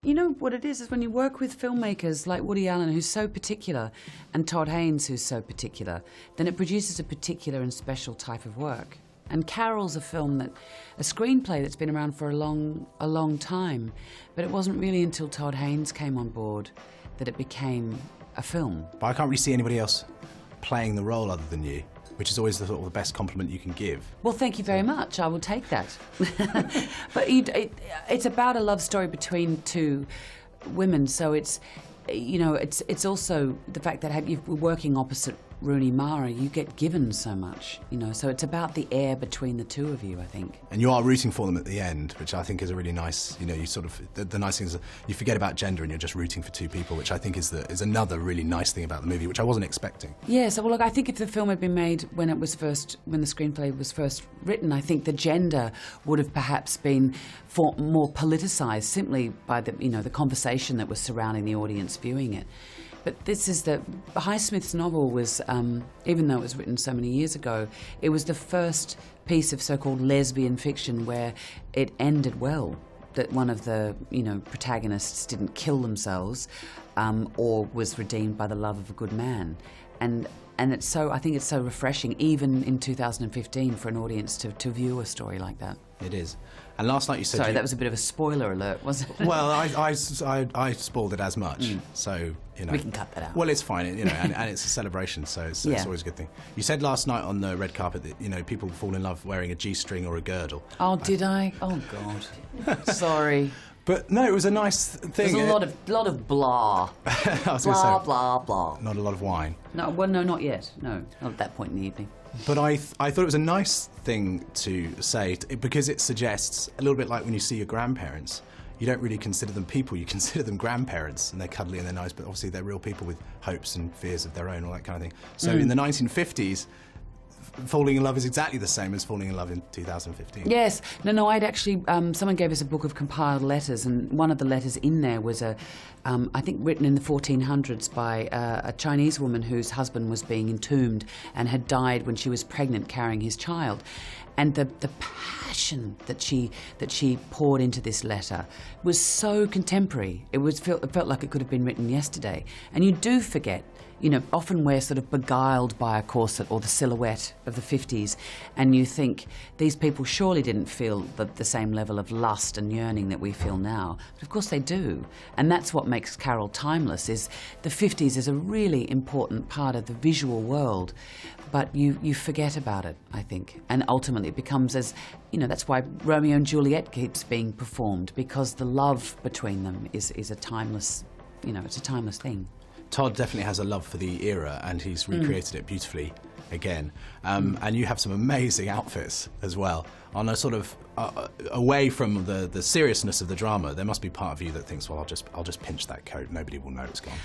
You know what it is when you work with filmmakers like Woody Allen, who's so particular, and Todd Haynes, who's so particular, then it produces a particular and special type of work. And Carol's a screenplay that's been around for a long time, but it wasn't really until Todd Haynes came on board that it became a film. But I can't really see anybody else playing the role other than you, which is always the sort of the best compliment you can give. Well, thank you very much. I will take that. But it's about a love story between two women, so it's also the fact that you're working opposite Rooney Mara, you get given so much, so it's about the air between the two of you, I think. And you are rooting for them at the end, which I think is a really nice, you sort of, the nice thing is you forget about gender and you're just rooting for two people, which I think is another really nice thing about the movie, which I wasn't expecting. Yeah, so well, look, I think if the film had been made when the screenplay was first written, I think the gender would have perhaps been more politicised simply by the conversation that was surrounding the audience viewing it. But this is Highsmith's novel was, even though it was written so many years ago, it was the first piece of so-called lesbian fiction where it ended well, that one of the, protagonists didn't kill themselves or was redeemed by the love of a good man. And I think it's so refreshing, even in 2015, for an audience to view a story like that. It is. And last night you said... Sorry, that was a bit of a spoiler alert, wasn't it? Well, I spoiled it as much, so, We can cut that out. Well, it's fine, and it's a celebration, so it's always a good thing. You said last night on the red carpet that, people fall in love wearing a G-string or a girdle. Oh, did I? Oh, God. Sorry. But no, it was a nice thing. There's a lot of blah. I was blah, say, blah, blah. Not a lot of wine. No, well, no, not yet. No, not at that point in the evening. But I thought it was a nice thing to say, because it suggests, a little bit like when you see your grandparents, you don't really consider them people, you consider them grandparents, and they're cuddly and they're nice, but obviously they're real people with hopes and fears of their own, all that kind of thing. So in the 1950s, falling in love is exactly the same as falling in love in 2015. Yes. No, I'd actually... someone gave us a book of compiled letters, and one of the letters in there was I think written in the 1400s by a Chinese woman whose husband was being entombed and had died when she was pregnant carrying his child. And the passion that she poured into this letter was so contemporary. It felt like it could have been written yesterday. And you do forget, often we're sort of beguiled by a corset or the silhouette of the 50s, and you think these people surely didn't feel the same level of lust and yearning that we feel now. But of course they do. And that's what makes Carol timeless, is the 50s is a really important part of the visual world, but you forget about it, I think. And ultimately it becomes that's why Romeo and Juliet keeps being performed, because the love between them is a timeless, it's a timeless thing. Todd definitely has a love for the era, and he's recreated it beautifully again. And you have some amazing outfits as well. On a sort of away from the seriousness of the drama, there must be part of you that thinks, well, I'll just pinch that coat, nobody will know it's gone.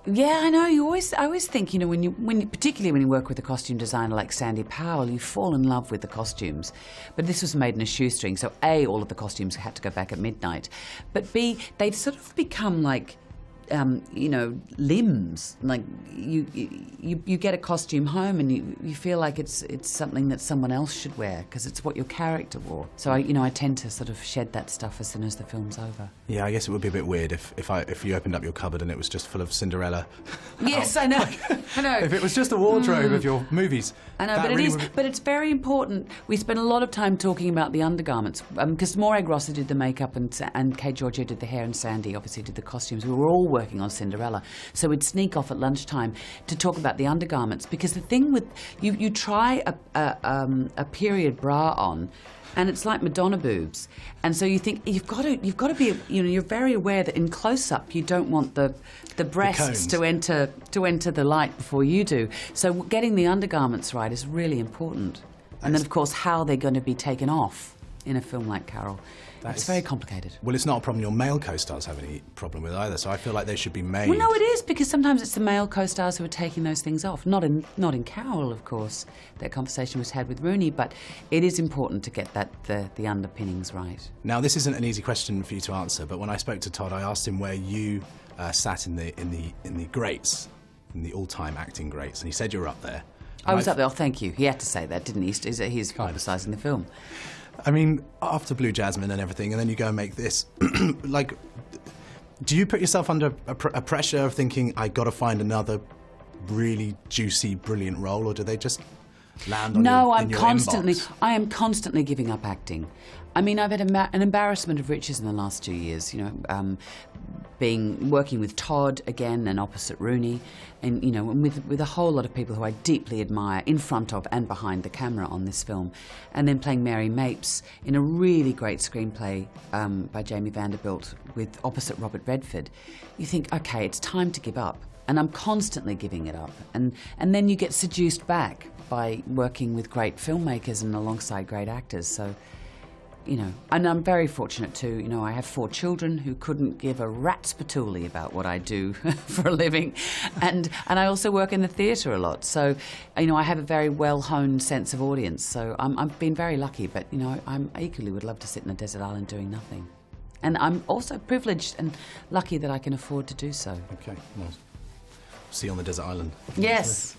Yeah, I know. I always think, particularly when you work with a costume designer like Sandy Powell, you fall in love with the costumes. But this was made in a shoestring, so A, all of the costumes had to go back at midnight. But B, they've sort of become like, limbs. Like you get a costume home and you feel like it's something that someone else should wear because it's what your character wore. So I tend to sort of shed that stuff as soon as the film's over. Yeah, I guess it would be a bit weird if you opened up your cupboard and it was just full of Cinderella. Yes, I know. I know. If it was just a wardrobe of your movies. I know, but it's very important. We spent a lot of time talking about the undergarments because Morag Rosser did the makeup and Kate Giorgio did the hair and Sandy obviously did the costumes. We were all working on Cinderella, so we'd sneak off at lunchtime to talk about the undergarments, because the thing with you try a period bra on and it's like Madonna boobs, and so you think you've got to be you're very aware that in close-up you don't want the breasts to enter the light before you do, so getting the undergarments right is really important. And then of course how they're going to be taken off in a film like Carol. It's very complicated. Well, it's not a problem your male co-stars have any problem with either, so I feel like they should be made. Well, no, it is, because sometimes it's the male co-stars who are taking those things off. Not in Carol, of course. That conversation was had with Rooney, but it is important to get the underpinnings right. Now, this isn't an easy question for you to answer, but when I spoke to Todd, I asked him where you sat in the greats, in the all-time acting greats, and he said you were up there. I was up there. Oh, thank you. He had to say that, didn't he? He's publicising the film. I mean, after Blue Jasmine and everything, and then you go and make this, like, Do you put yourself under a pressure of thinking, I got to find another really juicy, brilliant role, or do they just land on in your inbox? I am constantly giving up acting. I mean, I've had an embarrassment of riches in the last 2 years, you know, working with Todd again and opposite Rooney, and, you know, and with a whole lot of people who I deeply admire in front of and behind the camera on this film, and then playing Mary Mapes in a really great screenplay by Jamie Vanderbilt with opposite Robert Redford. You think, okay, it's time to give up. And I'm constantly giving it up. And then you get seduced back by working with great filmmakers and alongside great actors. So, you know, and I'm very fortunate too. You know, I have 4 children who couldn't give a rat's patoolie about what I do for a living. And I also work in the theatre a lot. So, you know, I have a very well-honed sense of audience. So I've been very lucky, but, you know, I equally would love to sit in a desert island doing nothing. And I'm also privileged and lucky that I can afford to do so. Okay, well, see you on the desert island. Yes.